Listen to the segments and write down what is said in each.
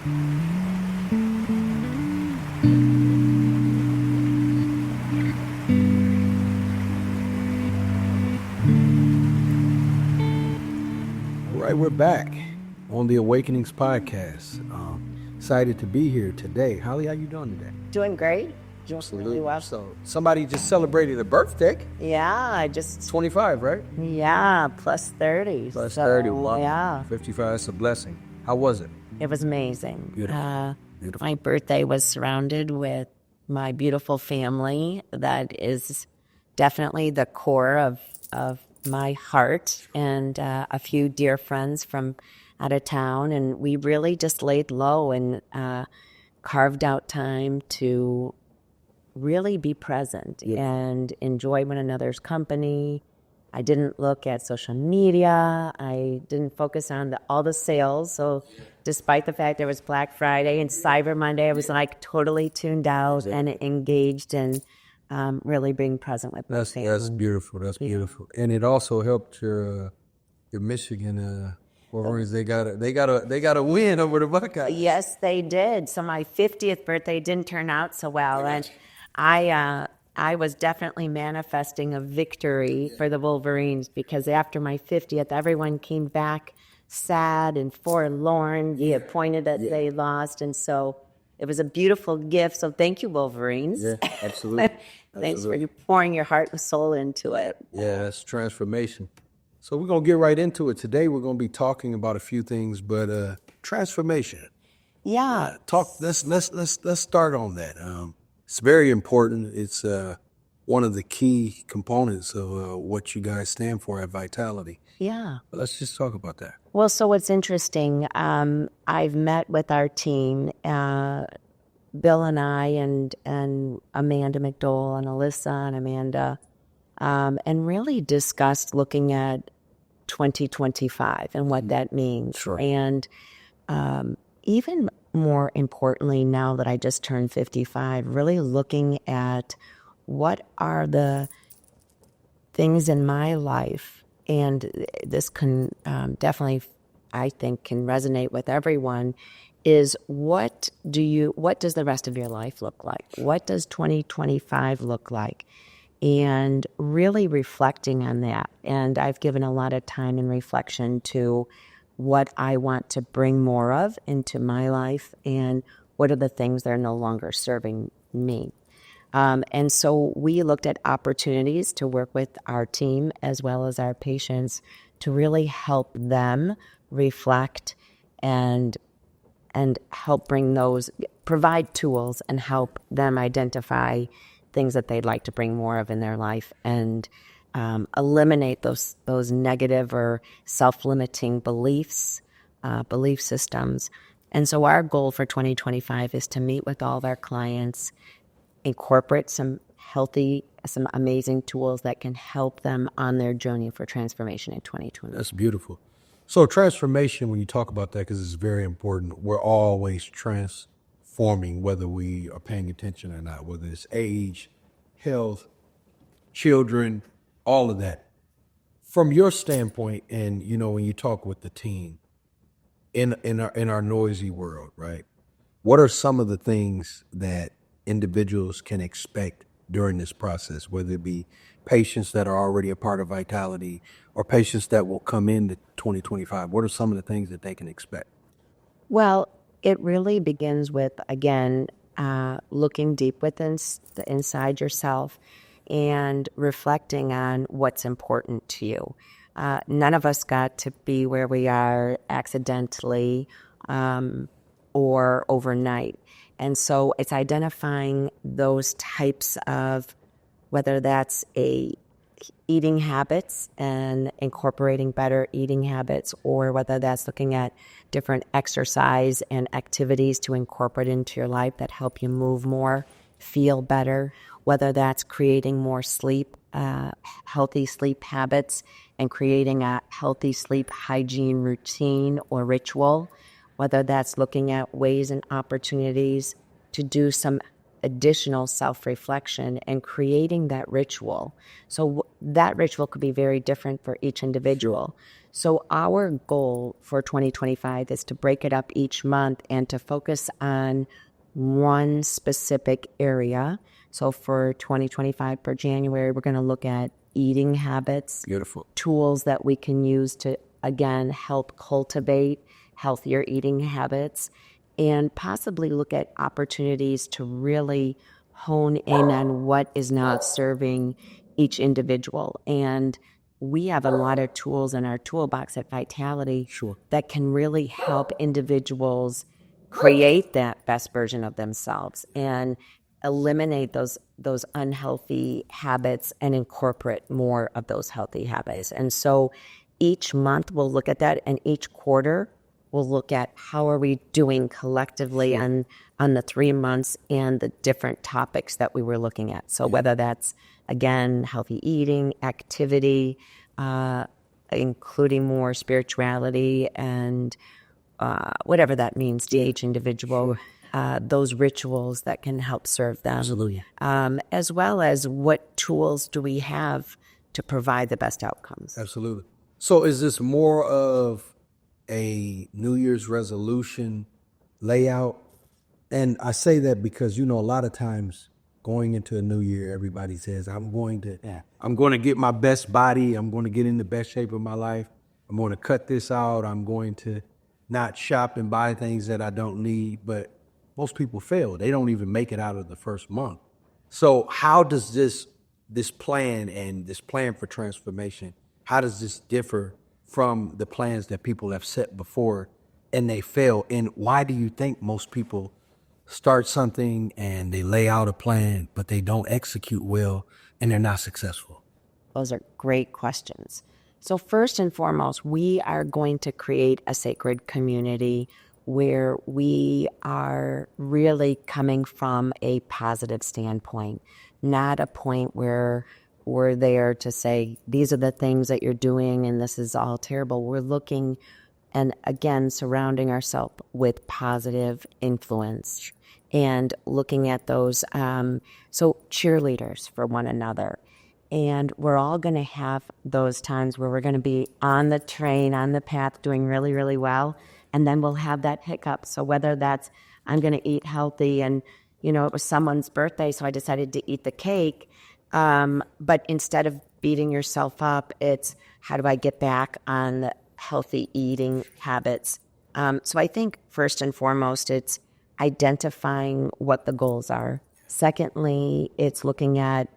All right, we're back on the Awakenings podcast. Excited to be here today. Holly, how you doing today? Doing great. Doing Absolutely. really well. So somebody just celebrated a birthday. Yeah, I just 25, right? yeah, plus 30. Plus so, 30. Wow. Yeah, 55. It's a blessing. How was it? it was amazing. Beautiful. Beautiful. My birthday was surrounded with my beautiful family. That is definitely the core of my heart, and a few dear friends from out of town, and we really just laid low and carved out time to really be present and enjoy one another's company. I didn't look at social media. I didn't focus on all the sales. So despite the fact there was Black Friday and Cyber Monday, I was like totally tuned out and engaged and really being present with my family. That's beautiful. That's beautiful. And it also helped your Michigan Wolverines. They got a win over the Buckeyes. Yes, they did. So my 50th birthday didn't turn out so well, and I was definitely manifesting a victory for the Wolverines, because after my 50th, everyone came back sad and forlorn, disappointed that they lost, and so it was a beautiful gift. So thank you, Wolverines. Yeah, absolutely. Thanks for pouring your heart and soul into it. Yeah, that's transformation. So we're gonna get right into it today. We're gonna be talking about a few things, but transformation. Yeah. Let's start on that. It's very important. It's one of the key components of what you guys stand for at Vitality. Yeah. But let's just talk about that. Well, so what's interesting, I've met with our team, Bill and I, and Amanda McDowell and Alyssa and Amanda, and really discussed looking at 2025 and what that means. Sure. And even more importantly, now that I just turned 55, really looking at what are the things in my life, and this can definitely, I think, can resonate with everyone, is what does the rest of your life look like? What does 2025 look like? And really reflecting on that. And I've given a lot of time and reflection to what I want to bring more of into my life, and what are the things that are no longer serving me. And so we looked at opportunities to work with our team as well as our patients to really help them reflect and help provide tools and help them identify things that they'd like to bring more of in their life, and eliminate those negative or self-limiting beliefs, belief systems. And so our goal for 2025 is to meet with all of our clients, incorporate some amazing tools that can help them on their journey for transformation in 2020. That's beautiful. So transformation, when you talk about that, because it's very important, we're always transforming, whether we are paying attention or not, whether it's age, health, children, all of that. From your standpoint, and when you talk with the team in our noisy world, right? What are some of the things that individuals can expect during this process, whether it be patients that are already a part of Vitality or patients that will come into 2025? What are some of the things that they can expect? Well, it really begins with, again, looking deep within inside yourself and reflecting on what's important to you. None of us got to be where we are accidentally or overnight. And so it's identifying those types of, whether that's eating habits and incorporating better eating habits, or whether that's looking at different exercise and activities to incorporate into your life that help you move more, feel better, whether that's creating more sleep, healthy sleep habits, and creating a healthy sleep hygiene routine or ritual, whether that's looking at ways and opportunities to do some additional self-reflection and creating that ritual. So that ritual could be very different for each individual. So our goal for 2025 is to break it up each month and to focus on one specific area. So for 2025, for January, we're going to look at eating habits, Beautiful. tools that we can use to, again, help cultivate healthier eating habits, and possibly look at opportunities to really hone in on what is not serving each individual. And we have a lot of tools in our toolbox at Vitality Sure. that can really help individuals create that best version of themselves and eliminate those unhealthy habits and incorporate more of those healthy habits. And so each month we'll look at that, and each quarter we'll look at how are we doing collectively on the 3 months and the different topics that we were looking at. So whether that's, again, healthy eating, activity, including more spirituality and whatever that means to each individual, those rituals that can help serve them. Absolutely. As well as what tools do we have to provide the best outcomes. Absolutely. So is this more of a New Year's resolution layout? And I say that because, a lot of times going into a new year, everybody says, I'm going to get my best body. I'm going to get in the best shape of my life. I'm going to cut this out. I'm going to not shop and buy things that I don't need. But most people fail. They don't even make it out of the first month. So how does this plan for transformation, how does this differ from the plans that people have set before and they fail? And why do you think most people start something and they lay out a plan, but they don't execute well and they're not successful? Those are great questions. So first and foremost, we are going to create a sacred community where we are really coming from a positive standpoint, not a point where we're there to say, these are the things that you're doing and this is all terrible. We're looking and, again, surrounding ourselves with positive influence and looking at those, so cheerleaders for one another. And we're all going to have those times where we're going to be on the train, on the path, doing really, really well. And then we'll have that hiccup. So whether that's I'm going to eat healthy and, it was someone's birthday, so I decided to eat the cake. But instead of beating yourself up, it's how do I get back on the healthy eating habits? So I think first and foremost, it's identifying what the goals are. Secondly, it's looking at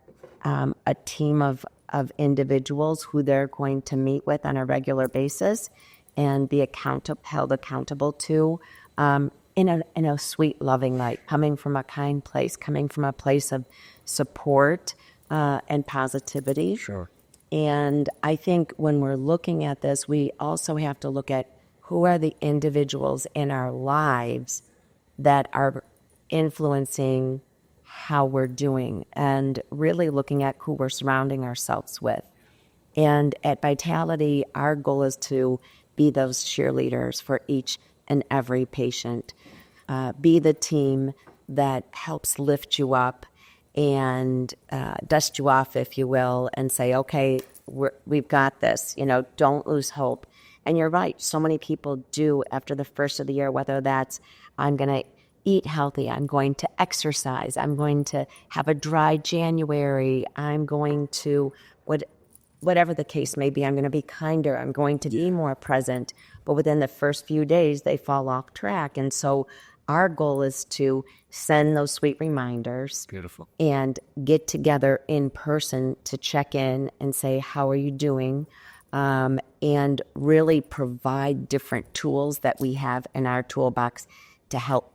a team of individuals who they're going to meet with on a regular basis and be held accountable to in a sweet, loving light, coming from a kind place, coming from a place of support and positivity. Sure. And I think when we're looking at this, we also have to look at who are the individuals in our lives that are influencing how we're doing and really looking at who we're surrounding ourselves with. And at Vitality, our goal is to be those cheerleaders for each and every patient, be the team that helps lift you up and dust you off, if you will, and say, okay, we've got this, don't lose hope. And you're right, so many people do after the first of the year, whether that's I'm going to eat healthy, I'm going to exercise, I'm going to have a dry January, I'm going to, whatever the case may be, I'm going to be kinder, I'm going to be more present. But within the first few days, they fall off track. And so our goal is to send those sweet reminders. Beautiful. And get together in person to check in and say, how are you doing? And really provide different tools that we have in our toolbox to help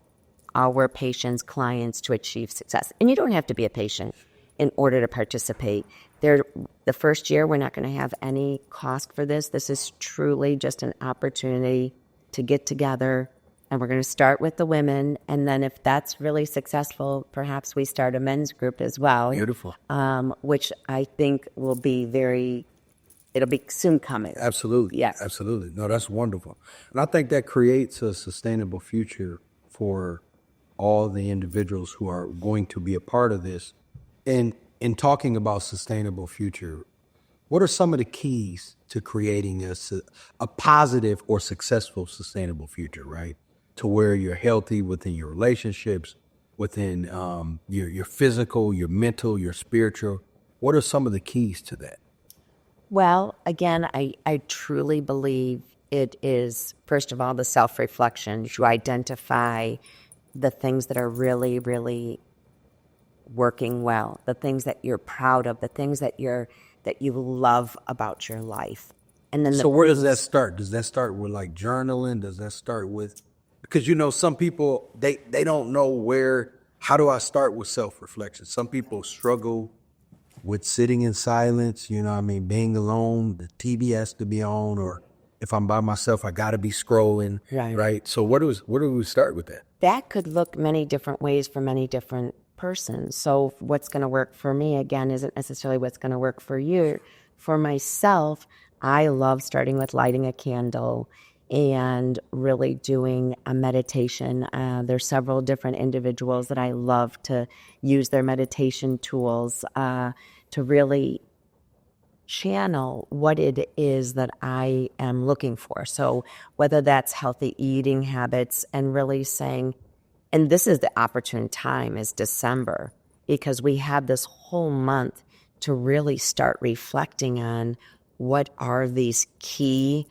our patients, clients to achieve success. And you don't have to be a patient in order to participate. The first year, we're not going to have any cost for this. This is truly just an opportunity to get together. And we're going to start with the women. And then if that's really successful, perhaps we start a men's group as well. Beautiful. Which I think will be it'll be soon coming. Absolutely. Yes. Absolutely. No, that's wonderful. And I think that creates a sustainable future for all the individuals who are going to be a part of this. And in talking about sustainable future, What are some of the keys to creating a positive or successful, sustainable future, right? To where you're healthy within your relationships, within your physical, your mental, your spiritual. What are some of the keys to that? Well, again, I truly believe it is, first of all, the self reflection to identify the things that are really, really working well, the things that you're proud of, the things that you love about your life. And then So where does that start? Does that start with like journaling? Does that start with, because some people they don't know where, how do I start with self-reflection? Some people struggle with sitting in silence, being alone, the TV has to be on, or if I'm by myself, I gotta be scrolling. Right. Right. So where do we start with that? that could look many different ways for many different persons. So what's going to work for me, again, isn't necessarily what's going to work for you. For myself, I love starting with lighting a candle and really doing a meditation. There's several different individuals that I love to use their meditation tools to really channel what it is that I am looking for. So whether that's healthy eating habits and really saying, and this is the opportune time is December, because we have this whole month to really start reflecting on what are these key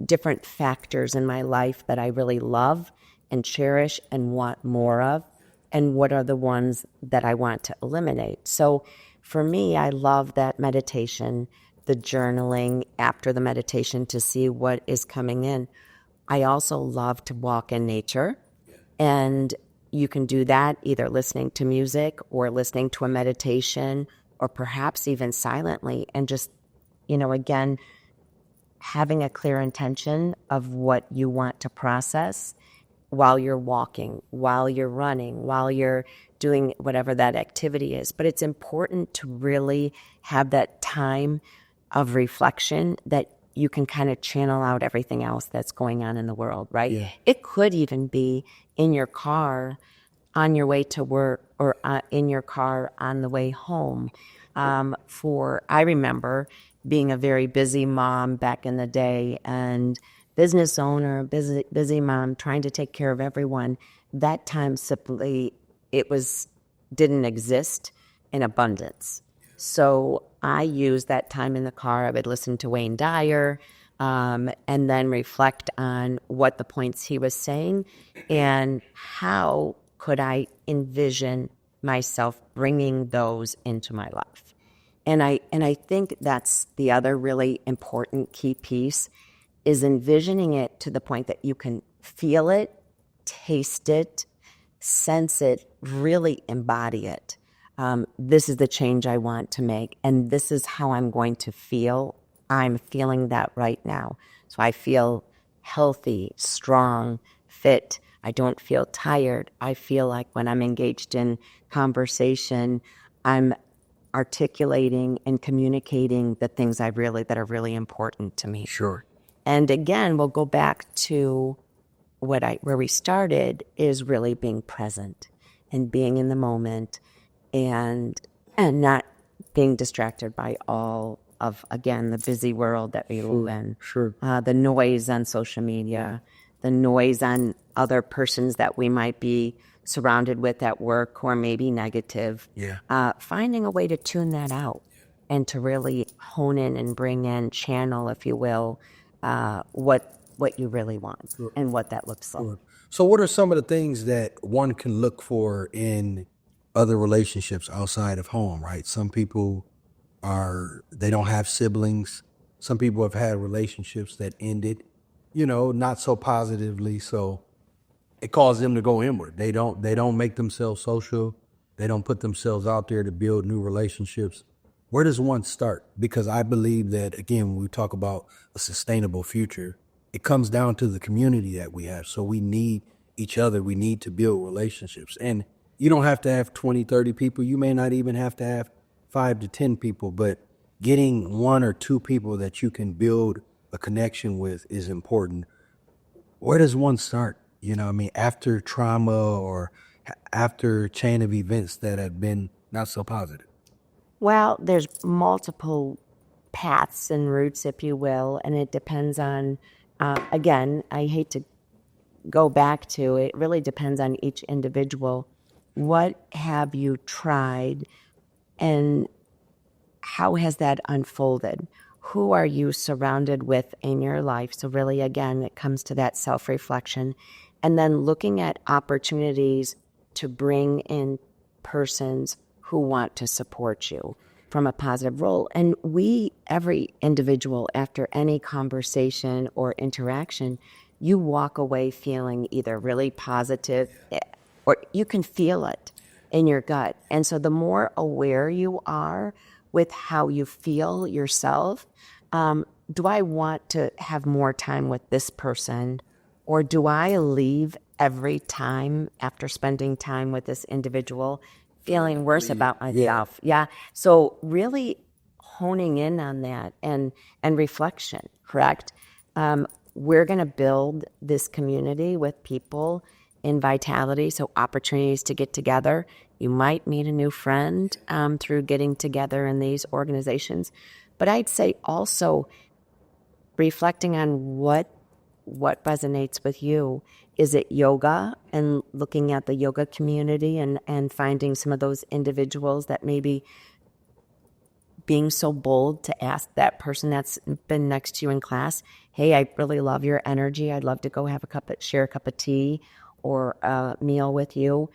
different factors in my life that I really love and cherish and want more of, and what are the ones that I want to eliminate. So for me, I love that meditation, the journaling after the meditation to see what is coming in. I also love to walk in nature, and you can do that either listening to music or listening to a meditation or perhaps even silently, and just, again, having a clear intention of what you want to process while you're walking, while you're running, while you're doing whatever that activity is. But it's important to really have that time of reflection that you can kind of channel out everything else that's going on in the world, right? Yeah. It could even be in your car on your way to work or in your car on the way home. I remember being a very busy mom back in the day and business owner, busy mom, trying to take care of everyone. That time simply, didn't exist in abundance. So I used that time in the car. I would listen to Wayne Dyer, and then reflect on what the points he was saying and how could I envision myself bringing those into my life. And I think that's the other really important key piece is envisioning it to the point that you can feel it, taste it, sense it, really embody it. This is the change I want to make, and this is how I'm going to feel. I'm feeling that right now. So I feel healthy, strong, fit. I don't feel tired. I feel like when I'm engaged in conversation, I'm articulating and communicating the things that are really important to me. Sure. And again, we'll go back to where we started is really being present and being in the moment and not being distracted by all of, again, the busy world that we live in. Sure. The noise on social media, the noise on other persons that we might be surrounded with at work or maybe negative. Yeah. Finding a way to tune that out and to really hone in and bring in, channel, if you will, what you really want and what that looks like. So what are some of the things that one can look for in other relationships outside of home, right? Some people they don't have siblings. Some people have had relationships that ended, not so positively. So it caused them to go inward. They don't make themselves social. They don't put themselves out there to build new relationships. Where does one start? Because I believe that, again, when we talk about a sustainable future, it comes down to the community that we have. So we need each other. We need to build relationships. And you don't have to have 20, 30 people. You may not even have to have 5 to 10 people, but getting 1 or 2 people that you can build a connection with is important. Where does one start? After trauma or after a chain of events that have been not so positive. Well, there's multiple paths and routes, if you will, and it depends on, again, I hate to go back to, it really depends on each individual. What have you tried and how has that unfolded? Who are you surrounded with in your life? So, really, again, it comes to that self reflection and then looking at opportunities to bring in persons who want to support you from a positive role. And every individual, after any conversation or interaction, you walk away feeling either really positive or you can feel it in your gut. And so the more aware you are with how you feel yourself, do I want to have more time with this person, or do I leave every time after spending time with this individual feeling worse about myself? Yeah. So really honing in on that and reflection, correct? We're going to build this community with people in vitality, so opportunities to get together. You might meet a new friend through getting together in these organizations. But I'd say also reflecting on what resonates with you. Is it yoga and looking at the yoga community and finding some of those individuals that maybe being so bold to ask that person that's been next to you in class, hey, I really love your energy. I'd love to go share a cup of tea or a meal with you.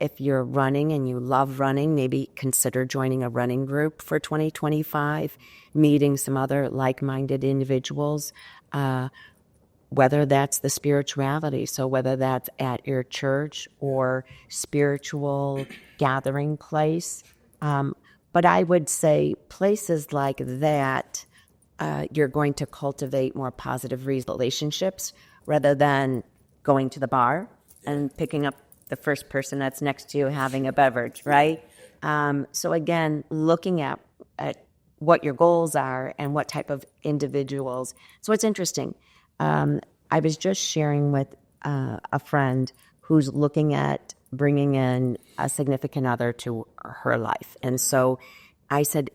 If you're running and you love running, maybe consider joining a running group for 2025, meeting some other like-minded individuals, whether that's the spirituality. So whether that's at your church or spiritual gathering place. But I would say places like that, you're going to cultivate more positive relationships rather than going to the bar and picking up the first person that's next to you having a beverage, right? So again, looking at what your goals are and what type of individuals. So it's interesting. I was just sharing with a friend who's looking at bringing in a significant other to her life. And so I said,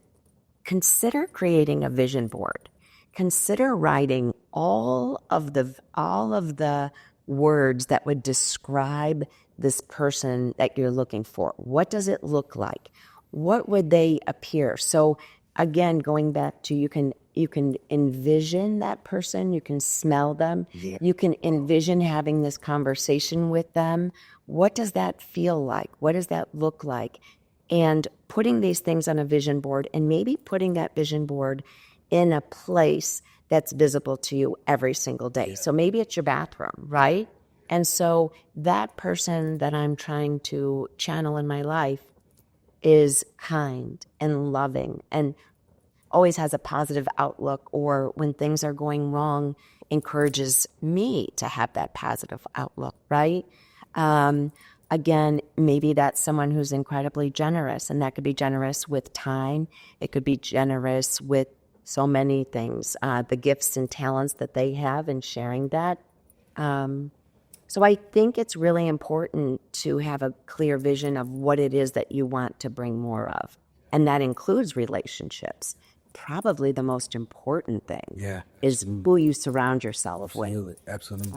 consider creating a vision board. Consider writing all of the words that would describe this person that you're looking for. What does it look like? What would they appear? So again, going back to you can envision that person, you can smell them, you can envision having this conversation with them. What does that feel like? What does that look like? And putting these things on a vision board and maybe putting that vision board in a place that's visible to you every single day. So maybe it's your bathroom, right? And so that person that I'm trying to channel in my life is kind and loving and always has a positive outlook, or when things are going wrong, encourages me to have that positive outlook, right? Again, maybe that's someone who's incredibly generous, and that could be generous with time. It could be generous with so many things, the gifts and talents that they have and sharing that. So I think it's really important to have a clear vision of what it is that you want to bring more of. And that includes relationships. Probably the most important thing is who you surround yourself with. Absolutely.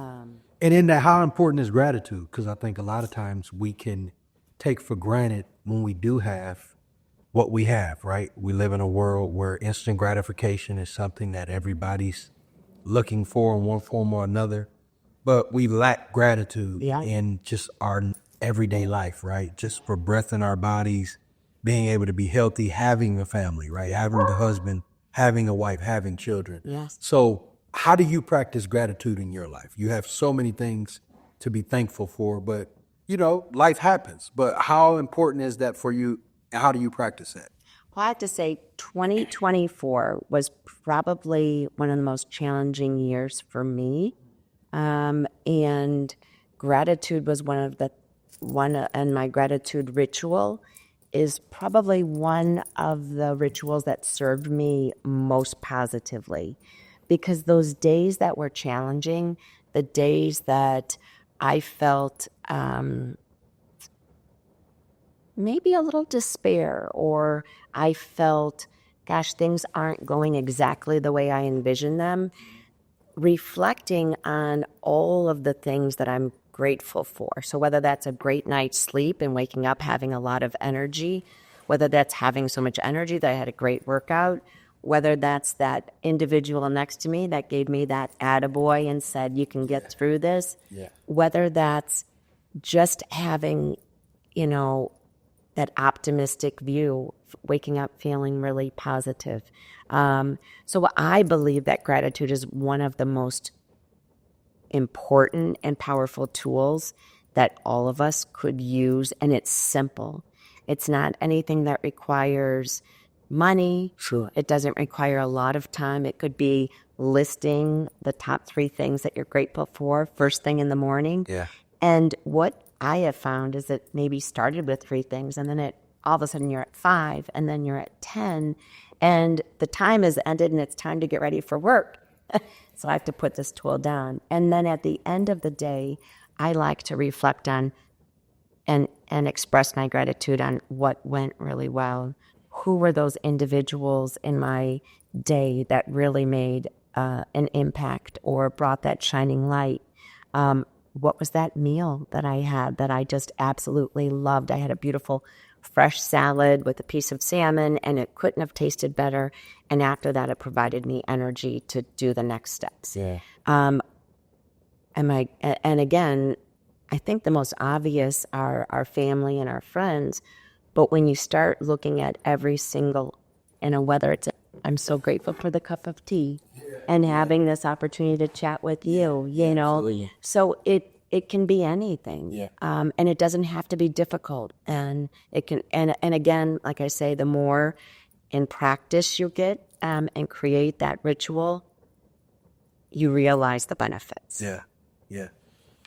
And in that, how important is gratitude? Because I think a lot of times we can take for granted when we do have what we have, right? We live in a world where instant gratification is something that everybody's looking for in one form or another. But we lack gratitude in just our everyday life, right? Just for breath in our bodies, being able to be healthy, having a family, right? Having a husband, having a wife, having children. Yes. So how do you practice gratitude in your life? You have so many things to be thankful for, but life happens. But how important is that for you? How do you practice that? Well, I have to say 2024 was probably one of the most challenging years for me. And gratitude was and my gratitude ritual is probably one of the rituals that served me most positively, because those days that were challenging, the days that I felt maybe a little despair, or I felt, gosh, things aren't going exactly the way I envisioned them, reflecting on all of the things that I'm grateful for. So whether that's a great night's sleep and waking up having a lot of energy, whether that's having so much energy that I had a great workout, whether that's that individual next to me that gave me that attaboy and said, you can get through this, whether that's just having, you know, that optimistic view, waking up feeling really positive. So I believe that gratitude is one of the most important and powerful tools that all of us could use, and it's simple. It's not anything that requires money. Sure. It doesn't require a lot of time. It could be listing the top 3 things that you're grateful for first thing in the morning. Yeah. And what I have found is it maybe started with 3 things, and then it all of a sudden you're at 5, and then you're at 10, and the time has ended and it's time to get ready for work. So I have to put this tool down. And then at the end of the day, I like to reflect on and express my gratitude on what went really well. Who were those individuals in my day that really made an impact or brought that shining light? What was that meal that I had that I just absolutely loved? I had a beautiful fresh salad with a piece of salmon, and it couldn't have tasted better. And after that, it provided me energy to do the next steps. Yeah. And again, I think the most obvious are our family and our friends. But when you start looking at every single, whether it's, I'm so grateful for the cup of tea and having this opportunity to chat with you, you know. Absolutely. So it can be anything. Yeah. And it doesn't have to be difficult. And it can, and again, like I say, the more in practice you get and create that ritual, you realize the benefits. Yeah. Yeah.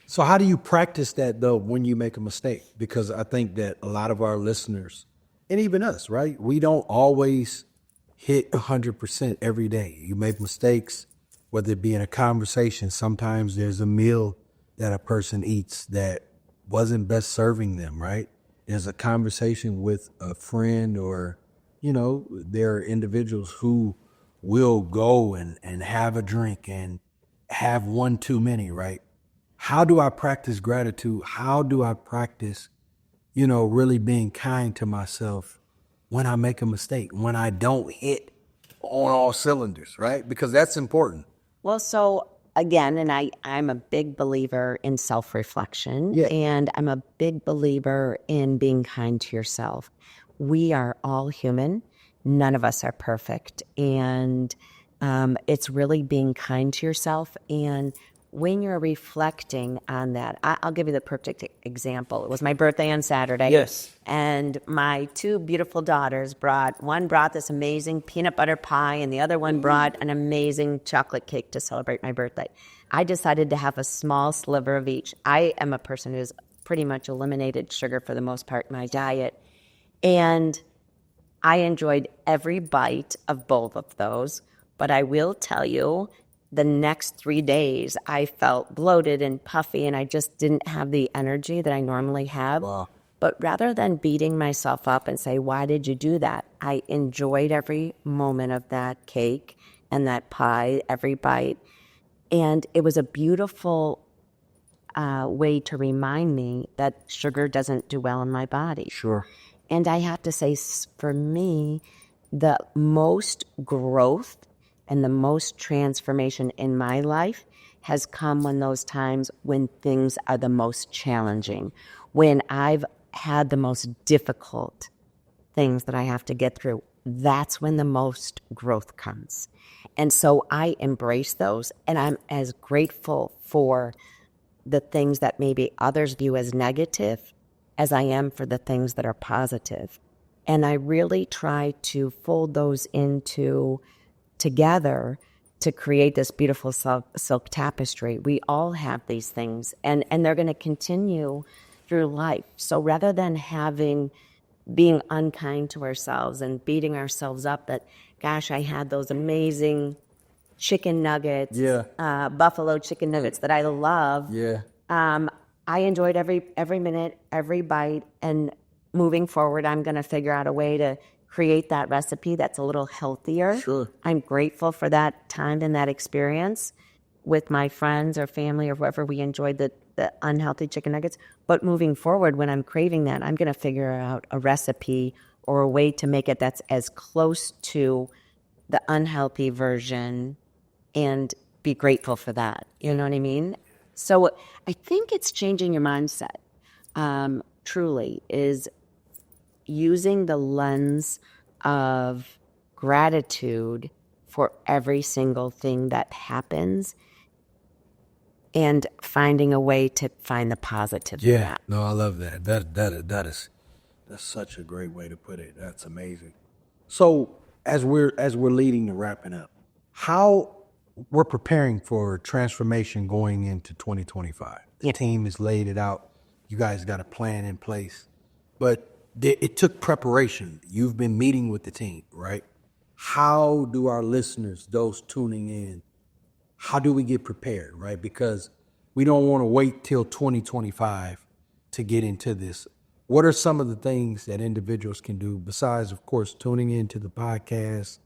So how do you practice that though when you make a mistake? Because I think that a lot of our listeners, and even us, right? We don't always hit 100% every day. You make mistakes, whether it be in a conversation. Sometimes there's a meal that a person eats that wasn't best serving them, right? There's a conversation with a friend, or, you know, there are individuals who will go and have a drink and have one too many, right? How do I practice gratitude? How do I practice, you know, really being kind to myself when I make a mistake, when I don't hit on all cylinders, right? Because that's important. Well, so again, and I'm a big believer in self-reflection, Yeah. and I'm a big believer in being kind to yourself. We are all human. None of us are perfect. And it's really being kind to yourself. And when you're reflecting on that, I'll give you the perfect example. It was my birthday on Saturday. Yes. And my 2 beautiful daughters one brought this amazing peanut butter pie, and the other one brought an amazing chocolate cake to celebrate my birthday. I decided to have a small sliver of each. I am a person who's pretty much eliminated sugar for the most part in my diet. And I enjoyed every bite of both of those. But I will tell you, the next 3 days, I felt bloated and puffy, and I just didn't have the energy that I normally have. Wow. But rather than beating myself up and say, why did you do that? I enjoyed every moment of that cake and that pie, every bite. And it was a beautiful way to remind me that sugar doesn't do well in my body. Sure. And I have to say, for me, the most growth and the most transformation in my life has come when those times when things are the most challenging, when I've had the most difficult things that I have to get through. That's when the most growth comes. And so I embrace those, and I'm as grateful for the things that maybe others view as negative as I am for the things that are positive. And I really try to fold those into together to create this beautiful silk tapestry. We all have these things, and they're going to continue through life. So rather than being unkind to ourselves and beating ourselves up that, gosh, I had those amazing chicken nuggets, buffalo chicken nuggets that I love. Yeah. I enjoyed every minute, every bite, and moving forward, I'm going to figure out a way to create that recipe that's a little healthier. Sure. I'm grateful for that time and that experience with my friends or family or whoever we enjoyed the unhealthy chicken nuggets. But moving forward, when I'm craving that, I'm going to figure out a recipe or a way to make it that's as close to the unhealthy version and be grateful for that. You know what I mean? So I think it's changing your mindset, truly, is using the lens of gratitude for every single thing that happens and finding a way to find the positive in that. No, I love that. That's such a great way to put it. That's amazing. So as we're leading to wrapping up, how we're preparing for transformation going into 2025. The team has laid it out. You guys got a plan in place, but it took preparation. You've been meeting with the team, right? How do our listeners, those tuning in, how do we get prepared, right? Because we don't want to wait till 2025 to get into this. What are some of the things that individuals can do besides, of course, tuning into the podcast,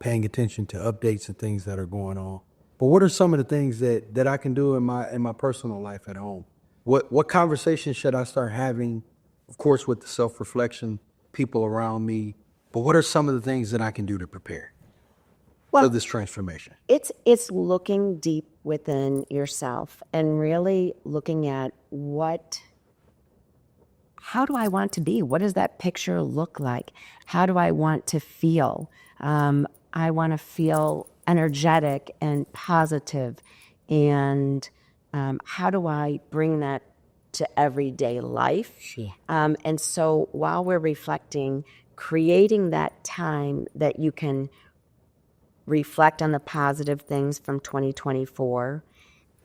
paying attention to updates and things that are going on? But what are some of the things that I can do in my personal life at home? What conversations should I start having? Of course, with the self-reflection, people around me. But what are some of the things that I can do to prepare for this transformation? It's looking deep within yourself and really looking at how do I want to be? What does that picture look like? How do I want to feel? I want to feel energetic and positive. And how do I bring that to everyday life? Sure. And so while we're reflecting, creating that time that you can reflect on the positive things from 2024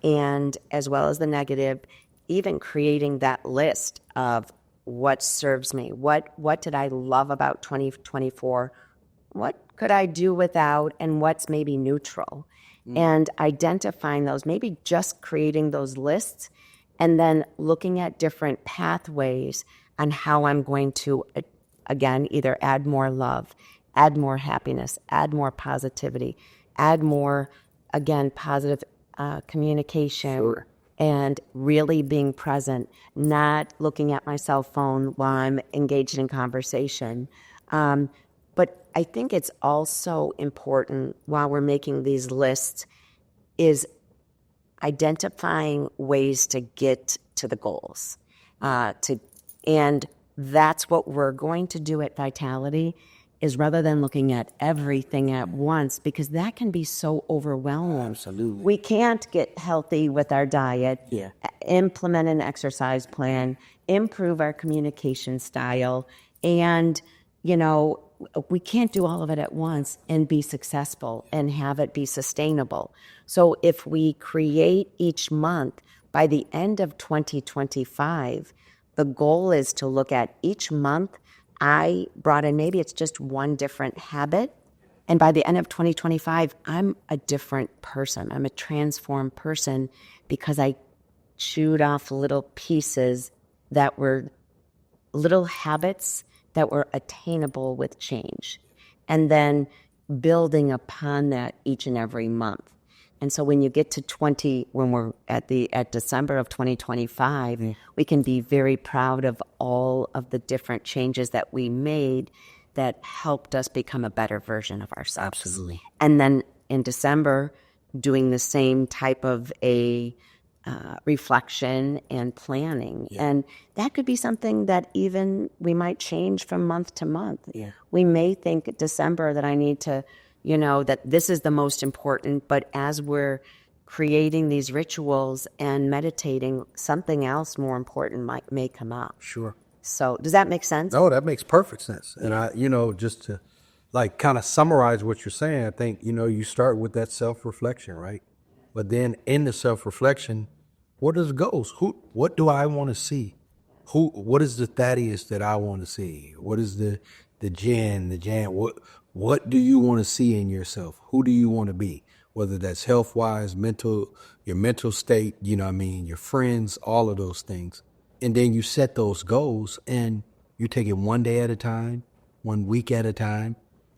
and as well as the negative, even creating that list of what serves me, what did I love about 2024, what could I do without, and what's maybe neutral, and identifying those, maybe just creating those lists and then looking at different pathways on how I'm going to, again, either add more love, add more happiness, add more positivity, add more, again, positive communication. Sure. And really being present, not looking at my cell phone while I'm engaged in conversation. But I think it's also important while we're making these lists is identifying ways to get to the goals. And that's what we're going to do at Vitality is rather than looking at everything at once, because that can be so overwhelming. Absolutely. We can't get healthy with our diet, implement an exercise plan, improve our communication style, and, we can't do all of it at once and be successful and have it be sustainable. So if we create each month, by the end of 2025, the goal is to look at each month, I brought in, maybe it's just one different habit. And by the end of 2025, I'm a different person. I'm a transformed person because I chewed off little pieces that were little habits that were attainable with change. And then building upon that each and every month. And so when you get to when we're at December of 2025, we can be very proud of all of the different changes that we made that helped us become a better version of ourselves. Absolutely. And then in December, doing the same type of a reflection and planning. And that could be something that even we might change from month to month. We may think December that I need to, that this is the most important, but as we're creating these rituals and meditating, something else more important may come up. Sure. So does that make sense? No, that makes perfect sense. And I, just to kind of summarize what you're saying, I think, you start with that self-reflection, right? But then in the self-reflection, what are the goals? What do I want to see? What is the Thaddaeus that I want to see? What is the Jan? What do you want to see in yourself? Who do you want to be? Whether that's health-wise, your mental state, your friends, all of those things. And then you set those goals and You take it one day at a time, 1 week at a time,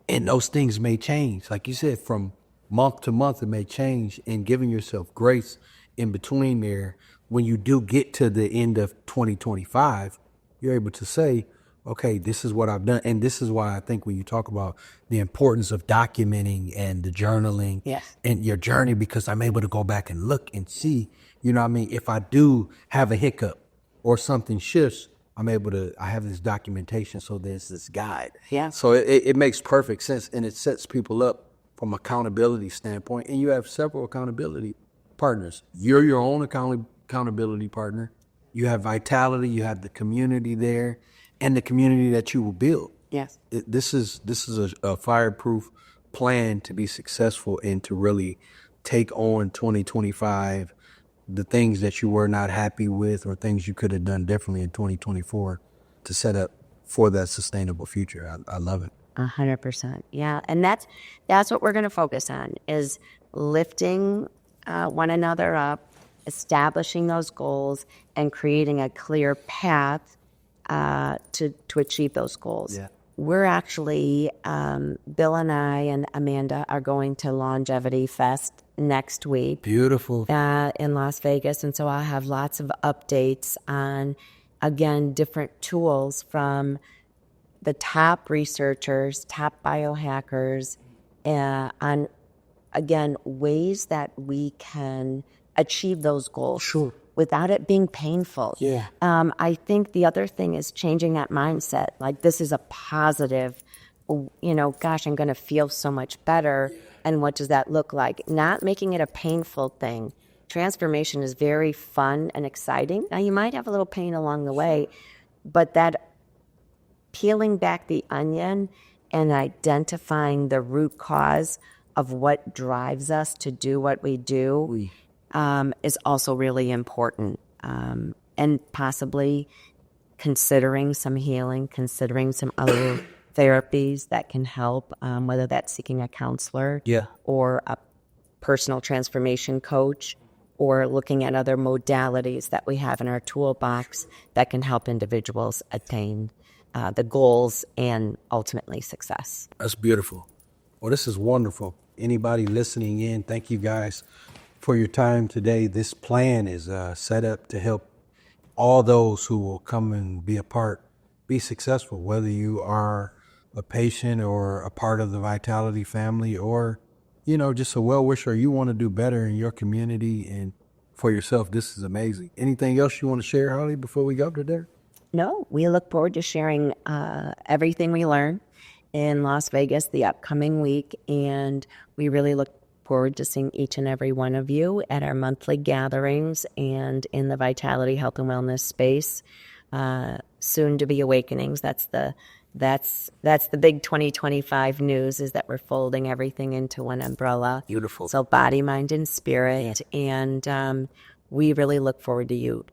and those things may change. Like you said, from month to month, it may change, and giving yourself grace in between there. When you do get to the end of 2025, you're able to say, okay, this is what I've done. And this is why I think when you talk about the importance of documenting and the journaling Yes. and your journey, because I'm able to go back and look and see, you know what I mean? If I do have a hiccup or something shifts, I have this documentation. So there's this guide. Yeah. So it makes perfect sense, and it sets people up from accountability standpoint. And you have several accountability partners. You're your own accountability partner. You have Vitality, you have the community there, and the community that you will build. Yes. This is a fireproof plan to be successful and to really take on 2025, the things that you were not happy with or things you could have done differently in 2024 to set up for that sustainable future. I love it. 100%. Yeah. And that's what we're going to focus on, is lifting one another up, establishing those goals, and creating a clear path to achieve those goals. Yeah. We're actually, Bill and I and Amanda are going to Longevity Fest next week. Beautiful. In Las Vegas. And so I'll have lots of updates on, again, different tools from the top researchers, top biohackers, on, again, ways that we can achieve those goals. Sure. Without it being painful. Yeah. I think the other thing is changing that mindset. Like, this is a positive, gosh, I'm going to feel so much better. And what does that look like? Not making it a painful thing. Transformation is very fun and exciting. Now, you might have a little pain along the way, but that peeling back the onion and identifying the root cause of what drives us to do what we do is also really important. And possibly considering some healing, considering some other therapies that can help, whether that's seeking a counselor or a personal transformation coach, or looking at other modalities that we have in our toolbox that can help individuals attain the goals and ultimately success. That's beautiful. Well, this is wonderful. Anybody listening in, thank you guys for your time today. This plan is set up to help all those who will come and be a part be successful, whether you are a patient or a part of the Vitality family, or, just a well-wisher. You want to do better in your community and for yourself. This is amazing. Anything else you want to share, Holly, before we go today? No, we look forward to sharing everything we learn in Las Vegas the upcoming week, and we really look forward to seeing each and every one of you at our monthly gatherings and in the Vitality Health and Wellness space. Soon to be awakenings. That's the big 2025 news, is that we're folding everything into one umbrella. Beautiful. So body, mind, and spirit. And we really look forward to you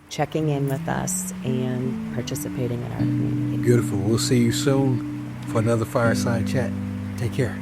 checking in with us and participating in our community. Beautiful. We'll see you soon for another Fireside Chat. Take care.